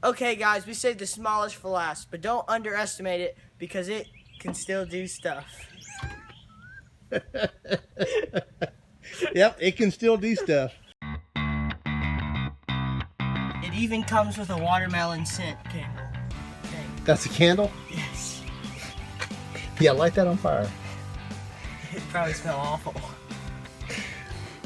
Okay guys, we saved the smallest for last, but don't underestimate it because it can still do stuff. Yep, it can still do stuff. It even comes with a watermelon scent candle. Okay. That's a candle? Yes. Yeah, light that on fire. It probably smells awful.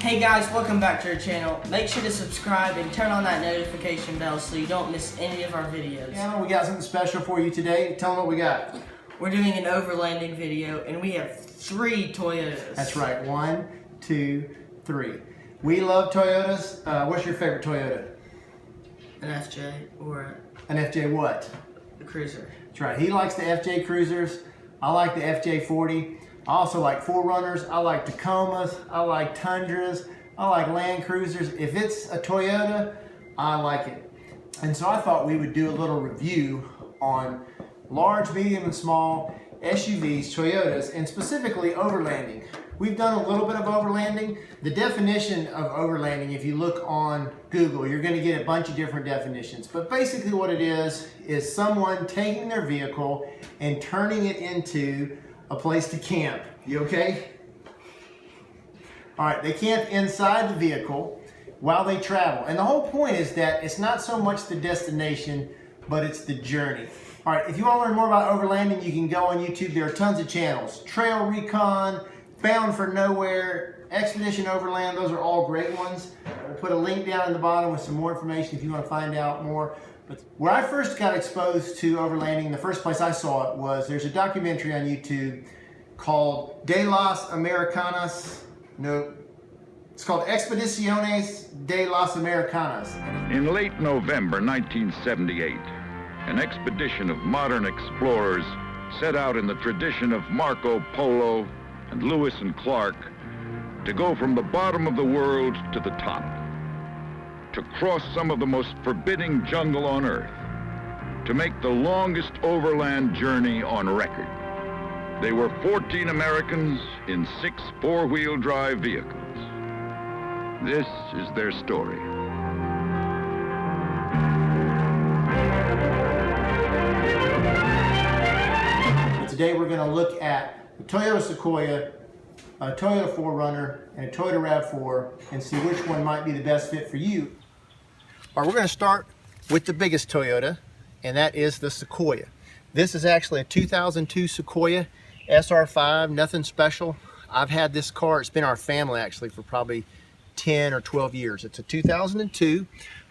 Hey guys, welcome back to our channel. Make sure to subscribe and turn on that notification bell so you don't miss any of our videos. Yeah, we got something special for you today. Tell them what we got. We're doing an overlanding video and we have 3 Toyotas. That's right, 1, 2, 3. We love Toyotas. What's your favorite Toyota? An FJ or An FJ what? a cruiser. That's right, he likes the FJ Cruisers. I like the FJ40. I also like 4Runners. I like Tacomas. I like Tundras. I like Land Cruisers. If it's a Toyota, I like it. And so I thought we would do a little review on large, medium, and small SUVs, Toyotas, and specifically overlanding. We've done a little bit of overlanding. The definition of overlanding, if you look on Google, you're going to get a bunch of different definitions. But basically what it is someone taking their vehicle and turning it into a place to camp. You okay? All right, they camp inside the vehicle while they travel. And the whole point is that it's not so much the destination, but it's the journey. All right, if you want to learn more about overlanding, you can go on YouTube. There are tons of channels. Trail Recon, Bound for Nowhere, Expedition Overland, those are all great ones. We'll put a link down in the bottom with some more information if you want to find out more. But where I first got exposed to overlanding, the first place I saw it was, there's a documentary on YouTube called De las Americanas. No, it's called Expediciones de las Americanas. In late November 1978, an expedition of modern explorers set out in the tradition of Marco Polo and Lewis and Clark to go from the bottom of the world to the top, to cross some of the most forbidding jungle on Earth, to make the longest overland journey on record. They were 14 Americans in 6 four-wheel drive vehicles. This is their story. Today we're going to look at the Toyota Sequoia, a Toyota 4Runner, and a Toyota Rav4 and see which one might be the best fit for you. All right, we're going to start with the biggest Toyota, and that is the Sequoia. This is actually a 2002 Sequoia SR5, nothing special. I've had this car, it's been our family actually for probably 10 or 12 years. It's a 2002,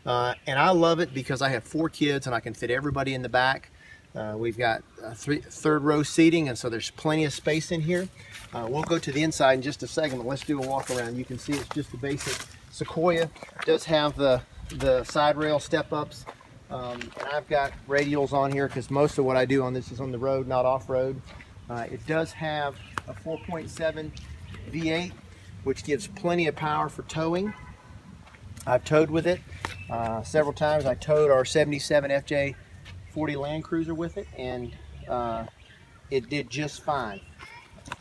and I love it because I have 4 kids and I can fit everybody in the back. We've got third row seating, and so there's plenty of space in here. We'll go to the inside in just a second, but let's do a walk around. You can see it's just the basic Sequoia. It does have the side rail step-ups, and I've got radials on here because most of what I do on this is on the road, not off-road. It does have a 4.7 V8, which gives plenty of power for towing. I've towed with it several times. I towed our 77 FJ40 Land Cruiser with it, and it did just fine.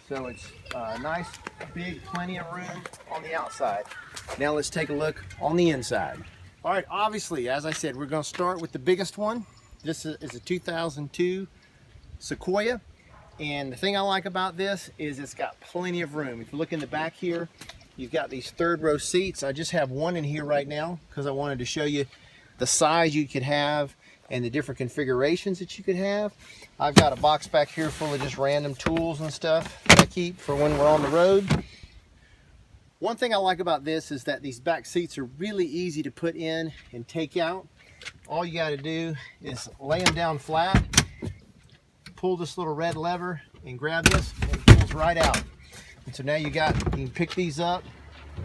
So it's nice, big, plenty of room on the outside. Now let's take a look on the inside. All right, obviously, as I said, we're going to start with the biggest one. This is a 2002 Sequoia, and the thing I like about this is it's got plenty of room. If you look in the back here, you've got these third row seats. I just have one in here right now because I wanted to show you the size you could have and the different configurations that you could have. I've got a box back here full of just random tools and stuff that I keep for when we're on the road. One thing I like about this is that these back seats are really easy to put in and take out. All you got to do is lay them down flat, pull this little red lever and grab this, and it pulls right out. And so now you can pick these up,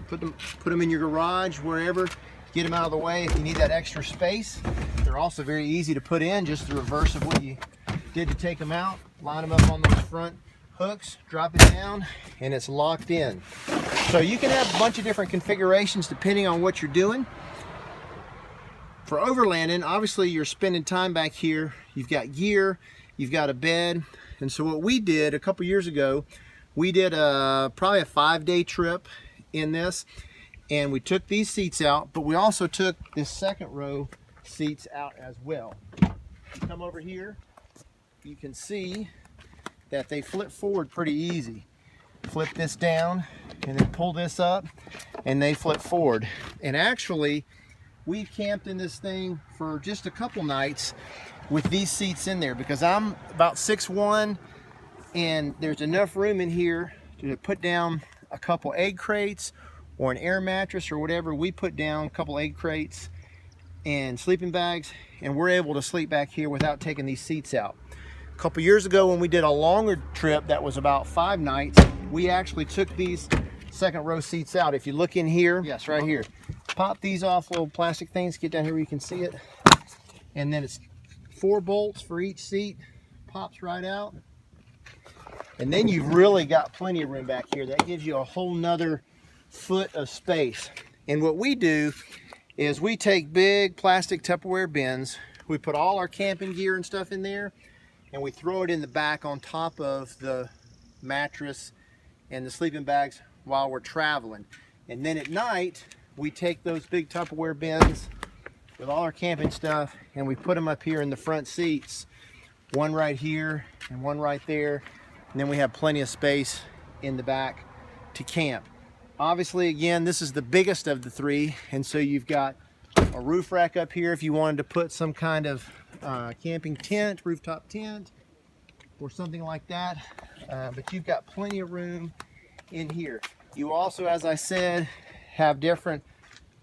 put them in your garage, wherever, get them out of the way if you need that extra space. They're also very easy to put in, just the reverse of what you did to take them out. Line them up on those front hooks, drop it down, and it's locked in. So you can have a bunch of different configurations depending on what you're doing. For overlanding, obviously you're spending time back here. You've got gear, you've got a bed. And so what we did a couple years ago, we did probably a 5-day trip in this, and we took these seats out, but we also took this second row seats out as well. Come over here, you can see that they flip forward pretty easy. Flip this down and then pull this up and they flip forward. And actually, we've camped in this thing for just a couple nights with these seats in there because I'm about 6'1", and there's enough room in here to put down a couple egg crates or an air mattress or whatever. We put down a couple egg crates and sleeping bags, and we're able to sleep back here without taking these seats out. A couple years ago when we did a longer trip that was about 5 nights, we actually took these second row seats out. If you look in here, yes, right here, pop these off, little plastic things, get down here where you can see it, and then it's 4 bolts for each seat, pops right out, and then you've really got plenty of room back here. That gives you a whole nother foot of space. And what we do is we take big plastic Tupperware bins, we put all our camping gear and stuff in there, and we throw it in the back on top of the mattress and the sleeping bags while we're traveling. And then at night, we take those big Tupperware bins with all our camping stuff and we put them up here in the front seats. One right here and one right there. And then we have plenty of space in the back to camp. Obviously, again, this is the biggest of the 3. And so you've got a roof rack up here if you wanted to put some kind of camping tent, rooftop tent, or something like that. But you've got plenty of room in here. You also, as I said, have different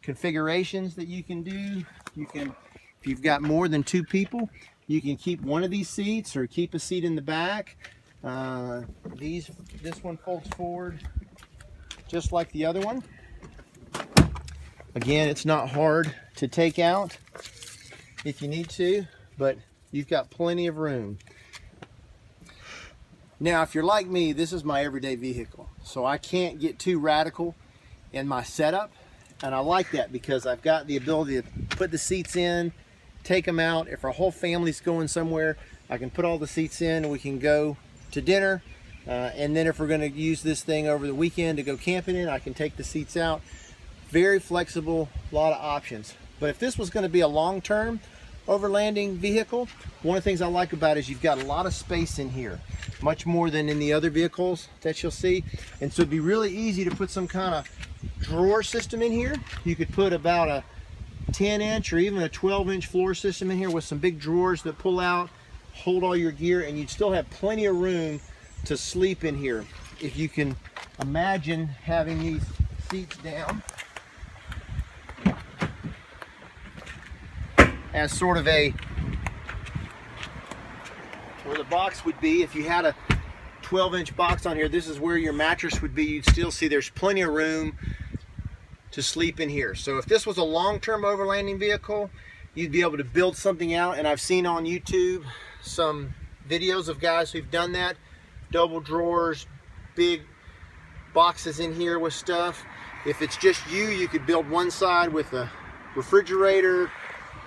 configurations that you can do. You can, if you've got more than 2 people, you can keep one of these seats or keep a seat in the back. This one folds forward just like the other one. Again, it's not hard to take out if you need to, but you've got plenty of room. Now, if you're like me, this is my everyday vehicle, so I can't get too radical in my setup, and I like that because I've got the ability to put the seats in, take them out. If our whole family's going somewhere, I can put all the seats in and we can go to dinner, and then if we're going to use this thing over the weekend to go camping in, I can take the seats out. Very flexible, a lot of options. But if this was going to be a long-term overlanding vehicle, one of the things I like about it is you've got a lot of space in here, much more than in the other vehicles that you'll see. And so it'd be really easy to put some kind of drawer system in here. You could put about a 10-inch or even a 12-inch floor system in here with some big drawers that pull out, hold all your gear, and you'd still have plenty of room to sleep in here. If you can imagine having these seats down as sort of a, where the box would be, if you had a 12-inch box on here, this is where your mattress would be. You'd still see there's plenty of room to sleep in here. So if this was a long-term overlanding vehicle, you'd be able to build something out, and I've seen on YouTube some videos of guys who've done that. Double drawers, big boxes in here with stuff. If it's just you, you could build one side with a refrigerator,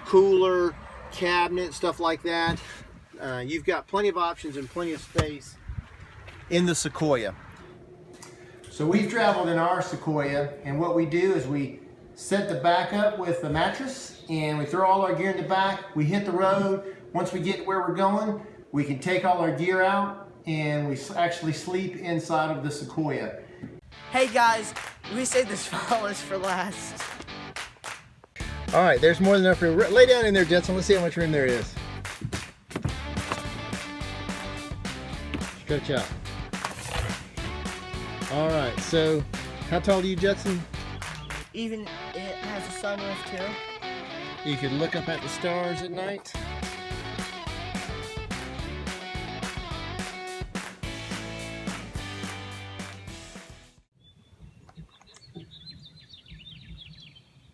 cooler, cabinet, stuff like that. You've got plenty of options and plenty of space in the Sequoia. So we've traveled in our Sequoia, and what we do is we set the back up with the mattress and we throw all our gear in the back. We hit the road. Once we get where we're going, we can take all our gear out and we actually sleep inside of the Sequoia. Hey guys, we saved the smallest for last. All right, there's more than enough room. Lay down in there, Jetson. Let's see how much room there is. Stretch out. All right, so how tall are you, Jetson? Even it has a sunroof too. You can look up at the stars at night.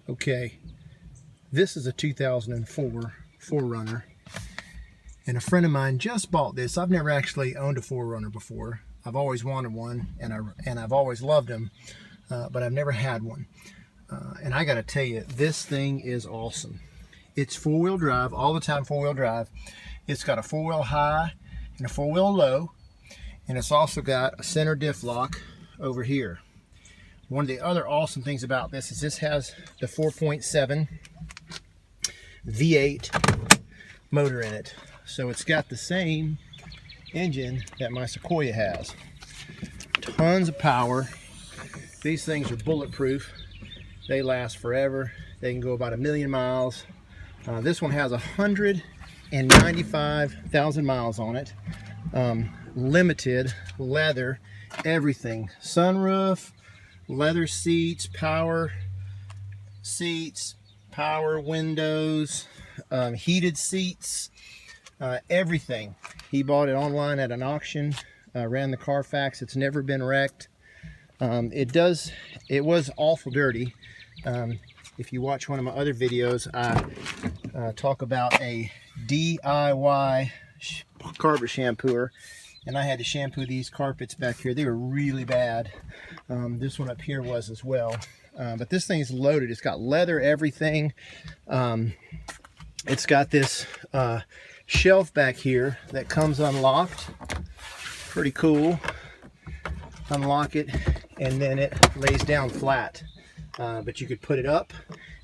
Okay, this is a 2004 4Runner, and a friend of mine just bought this. I've never actually owned a 4Runner before. I've always wanted one, and I've always loved them, but I've never had one. And I got to tell you, this thing is awesome. It's four-wheel drive, all the time four-wheel drive. It's got a four-wheel high and a four-wheel low, and it's also got a center diff lock over here. One of the other awesome things about this is this has the 4.7 V8 motor in it. So it's got the same engine that my Sequoia has. Tons of power. These things are bulletproof. They last forever. They can go about 1,000,000 miles. This one has 195,000 miles on it. Limited, leather, everything. Sunroof, leather seats, power windows, heated seats, everything. He bought it online at an auction, ran the Carfax. It's never been wrecked. It was awful dirty. If you watch one of my other videos, I talk about a DIY carpet shampooer, and I had to shampoo these carpets back here. They were really bad. This one up here was as well. But this thing is loaded. It's got leather, everything. It's got this shelf back here that comes unlocked. Pretty cool. Unlock it, and then it lays down flat. But you could put it up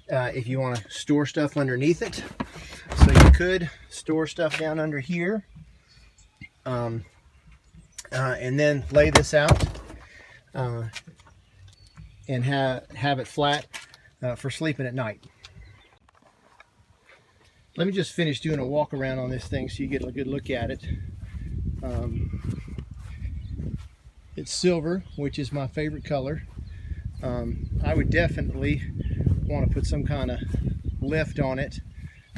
if you want to store stuff underneath it. So you could store stuff down under here, and then lay this out and have it flat for sleeping at night. Let me just finish doing a walk around on this thing so you get a good look at it. It's silver, which is my favorite color. I would definitely want to put some kind of lift on it,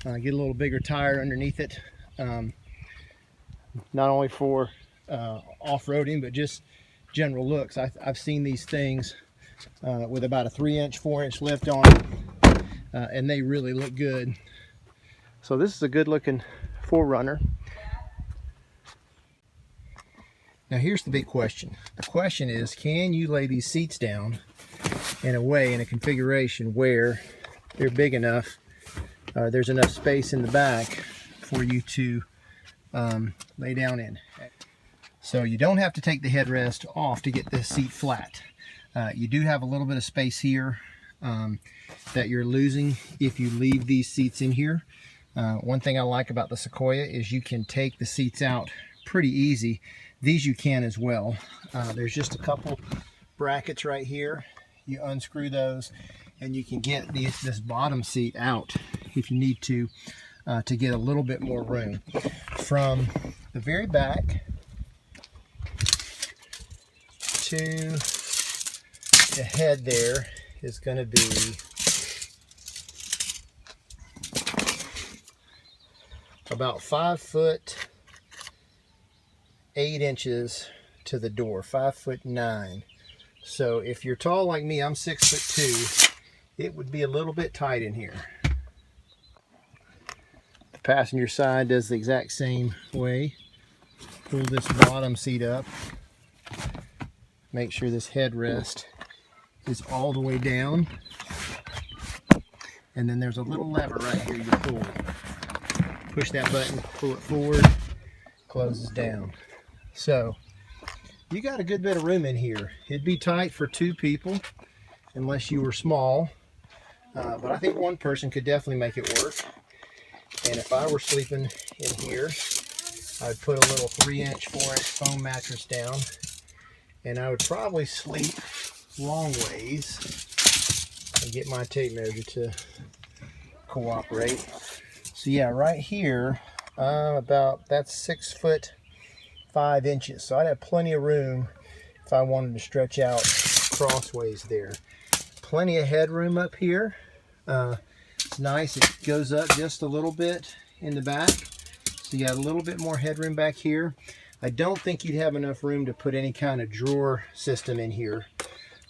get a little bigger tire underneath it, not only for off-roading, but just general looks. I've seen these things with about a 3-inch, 4-inch lift on it, and they really look good. So this is a good looking 4Runner. Now here's the big question. The question is, can you lay these seats down in a way, in a configuration where they're big enough, there's enough space in the back for you to lay down in. So you don't have to take the headrest off to get this seat flat. You do have a little bit of space here that you're losing if you leave these seats in here. One thing I like about the Sequoia is you can take the seats out pretty easy. These you can as well. There's just a couple brackets right here. You unscrew those and you can get this bottom seat out if you need to get a little bit more room. From the very back to the head there is going to be about 5'8" to the door, 5'9". So if you're tall like me, I'm 6'2", it would be a little bit tight in here. The passenger side does the exact same way. Pull this bottom seat up. Make sure this headrest is all the way down. And then there's a little lever right here you pull. Push that button, pull it forward, closes down. So you got a good bit of room in here. It'd be tight for 2 people unless you were small, but I think 1 person could definitely make it work. And if I were sleeping in here, I'd put a little 3-inch, 4-inch foam mattress down, and I would probably sleep long ways and get my tape measure to cooperate. So yeah, right here, that's 6'5" inches. So I'd have plenty of room if I wanted to stretch out crossways there. Plenty of headroom up here. It's nice. It goes up just a little bit in the back. So you got a little bit more headroom back here. I don't think you'd have enough room to put any kind of drawer system in here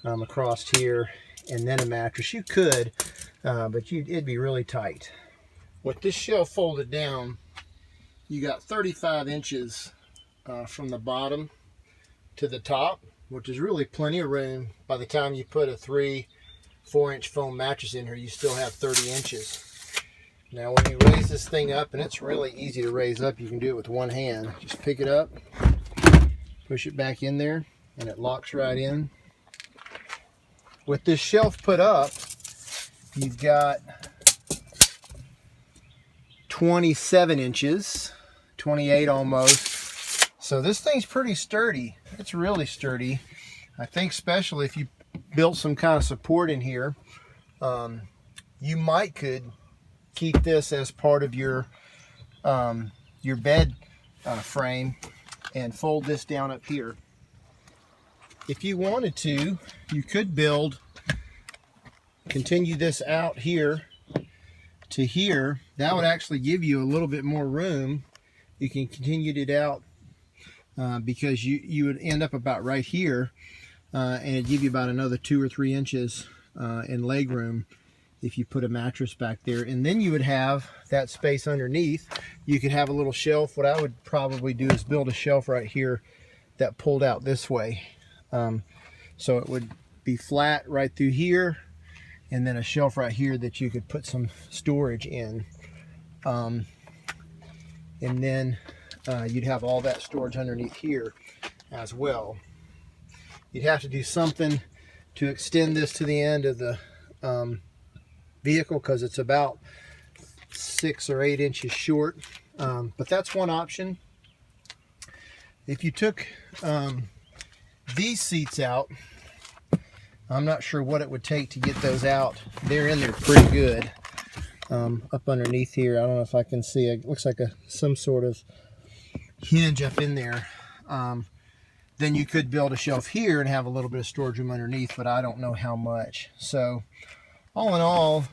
across here and then a mattress. You could, but it'd be really tight. With this shelf folded down, you got 35 inches from the bottom to the top, which is really plenty of room. By the time you put a 3-4-inch foam mattress in here, you still have 30 inches. Now when you raise this thing up, and it's really easy to raise up, you can do it with one hand. Just pick it up, push it back in there, and it locks right in. With this shelf put up, you've got 27 inches, 28 almost. So this thing's pretty sturdy. It's really sturdy. I think especially if you built some kind of support in here, you might could keep this as part of your bed frame and fold this down up here. If you wanted to, you could continue this out here to here. That would actually give you a little bit more room. You can continue it out because you would end up about right here, and it'd give you about another 2 or 3 inches in leg room if you put a mattress back there. And then you would have that space underneath. You could have a little shelf. What I would probably do is build a shelf right here that pulled out this way. So it would be flat right through here, and then a shelf right here that you could put some storage in. And then you'd have all that storage underneath here as well. You'd have to do something to extend this to the end of the vehicle because it's about 6 or 8 inches short. But that's one option. If you took these seats out, I'm not sure what it would take to get those out. They're in there pretty good. Up underneath here, I don't know if I can see, it looks like some sort of hinge up in there. Then you could build a shelf here and have a little bit of storage room underneath, but I don't know how much. So all in all,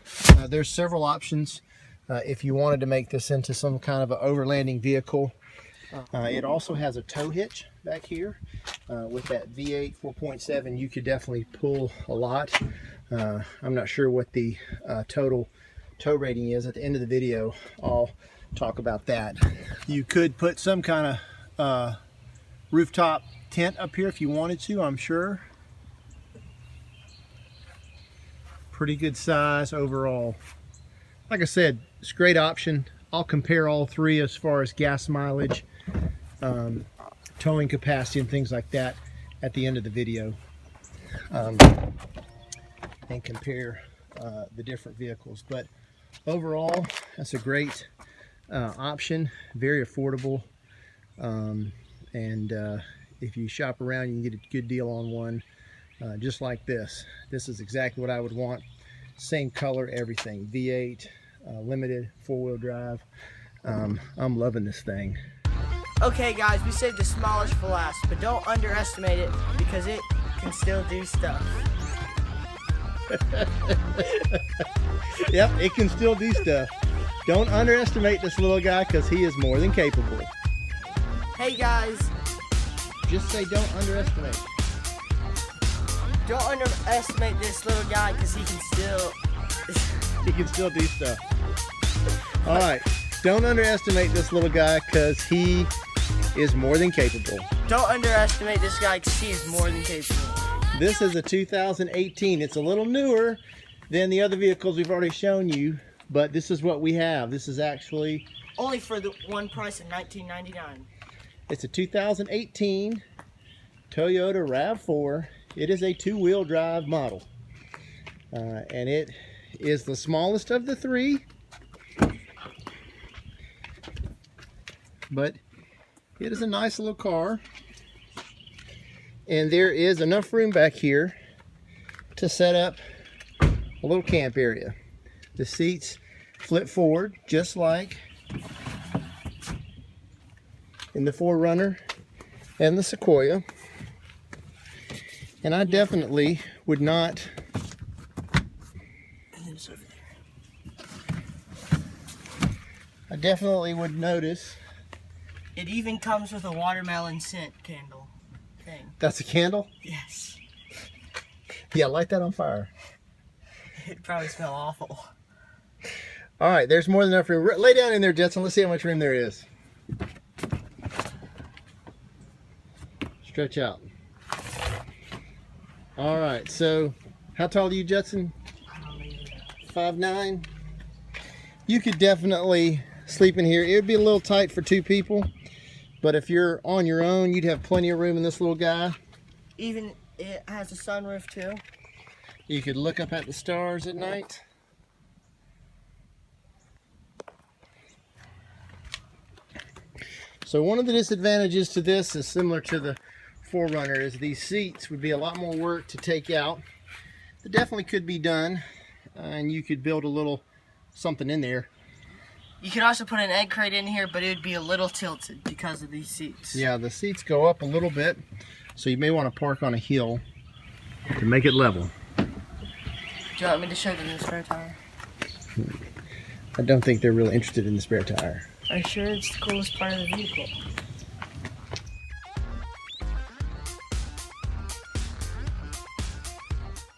there's several options if you wanted to make this into some kind of an overlanding vehicle. It also has a tow hitch back here. With that V8 4.7, you could definitely pull a lot. I'm not sure what the total tow rating is. At the end of the video, I'll talk about that. You could put some kind of rooftop tent up here if you wanted to, I'm sure. Pretty good size overall. Like I said, it's a great option. I'll compare all three as far as gas mileage, towing capacity, and things like that at the end of the video, and compare the different vehicles. But overall, that's a great option, very affordable, and if you shop around, you can get a good deal on one just like this. This is exactly what I would want. Same color, everything. V8, limited, 4-wheel drive. I'm loving this thing. Okay guys, we saved the smallest for last, but don't underestimate it because it can still do stuff. Yep, it can still do stuff. Don't underestimate this little guy because he is more than capable. Hey guys, just say don't underestimate. Don't underestimate this little guy because he can still do stuff. All right, don't underestimate this little guy because he is more than capable. Don't underestimate this guy because he is more than capable. This is a 2018. It's a little newer than the other vehicles we've already shown you, but this is what we have. This is actually only for the one price of $19.99. It's a 2018 Toyota Rav4. It is a 2-wheel drive model, and it is the smallest of the three, but it is a nice little car, and there is enough room back here to set up a little camp area. The seats flip forward just like in the 4Runner and the Sequoia. And I definitely would not notice. It even comes with a watermelon scent candle thing. That's a candle? Yes. Yeah, light that on fire. It'd probably smell awful. All right, there's more than enough room. Lay down in there, Jetson. Let's see how much room there is. Stretch out. All right, so how tall are you, Jetson? 5'9". You could definitely sleep in here. It would be a little tight for 2 people, but if you're on your own, you'd have plenty of room in this little guy. Even it has a sunroof too. You could look up at the stars at night. So one of the disadvantages to this is similar to the 4Runner, is these seats would be a lot more work to take out. It definitely could be done, and you could build a little something in there. You could also put an egg crate in here, but it would be a little tilted because of these seats. Yeah, the seats go up a little bit, so you may want to park on a hill to make it level. Do you want me to show them the spare tire? I don't think they're really interested in the spare tire. Are you sure it's the coolest part of the vehicle?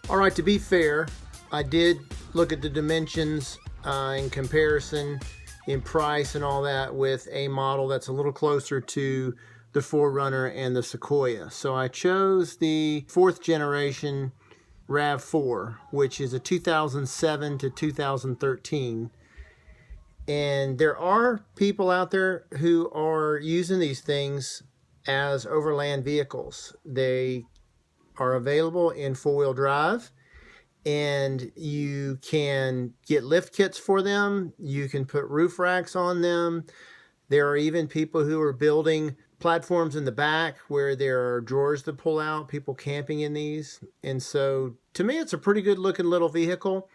All right, to be fair, I did look at the dimensions in comparison in price and all that with a model that's a little closer to the 4Runner and the Sequoia. So I chose the 4th generation Rav4, which is a 2007 to 2013. And there are people out there who are using these things as overland vehicles. They are available in 4-wheel drive, and you can get lift kits for them. You can put roof racks on them. There are even people who are building platforms in the back where there are drawers to pull out, people camping in these. And so to me, it's a pretty good looking little vehicle.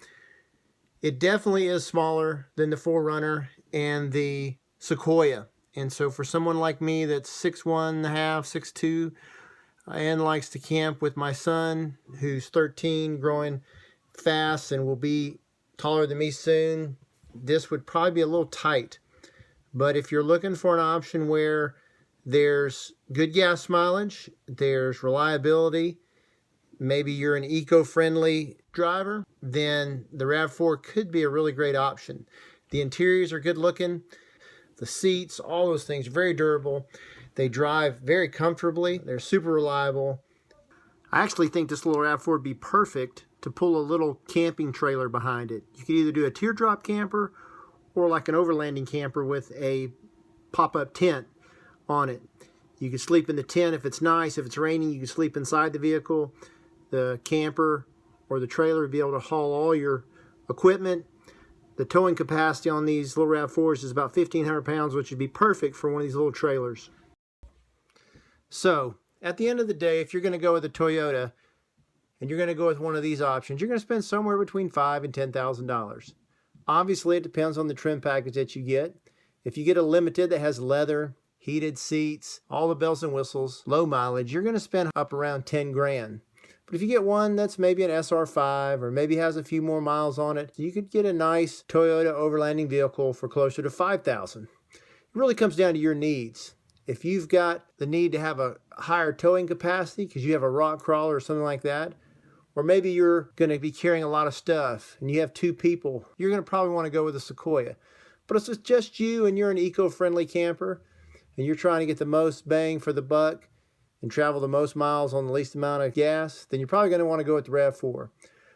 It definitely is smaller than the 4Runner and the Sequoia. And so for someone like me that's 6'1", 6'2", and likes to camp with my son, who's 13, growing fast and will be taller than me soon, this would probably be a little tight. But if you're looking for an option where there's good gas mileage, there's reliability, maybe you're an eco-friendly driver, then the Rav4 could be a really great option. The interiors are good looking, the seats, all those things are very durable. They drive very comfortably. They're super reliable. I actually think this little Rav4 would be perfect to pull a little camping trailer behind it. You could either do a teardrop camper or like an overlanding camper with a pop-up tent on it. You could sleep in the tent if it's nice. If it's raining, you can sleep inside the vehicle. The camper or the trailer would be able to haul all your equipment. The towing capacity on these little Rav4s is about 1,500 pounds, which would be perfect for one of these little trailers. So, at the end of the day, if you're going to go with a Toyota and you're going to go with one of these options, you're going to spend somewhere between $5,000 and $10,000. Obviously, it depends on the trim package that you get. If you get a limited that has leather, heated seats, all the bells and whistles, low mileage, you're going to spend up around 10 grand. But if you get one that's maybe an SR5 or maybe has a few more miles on it, you could get a nice Toyota overlanding vehicle for closer to $5,000. It really comes down to your needs. If you've got the need to have a higher towing capacity because you have a rock crawler or something like that, or maybe you're going to be carrying a lot of stuff and you have 2 people, you're going to probably want to go with a Sequoia. But if it's just you and you're an eco-friendly camper and you're trying to get the most bang for the buck and travel the most miles on the least amount of gas, then you're probably going to want to go with the Rav4.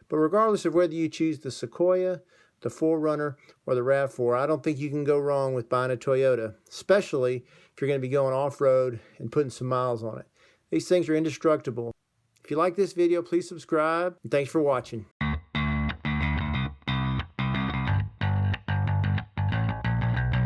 But regardless of whether you choose the Sequoia, the 4Runner, or the Rav4, I don't think you can go wrong with buying a Toyota, especially if you're going to be going off-road and putting some miles on it. These things are indestructible. If you like this video, please subscribe, and thanks for watching.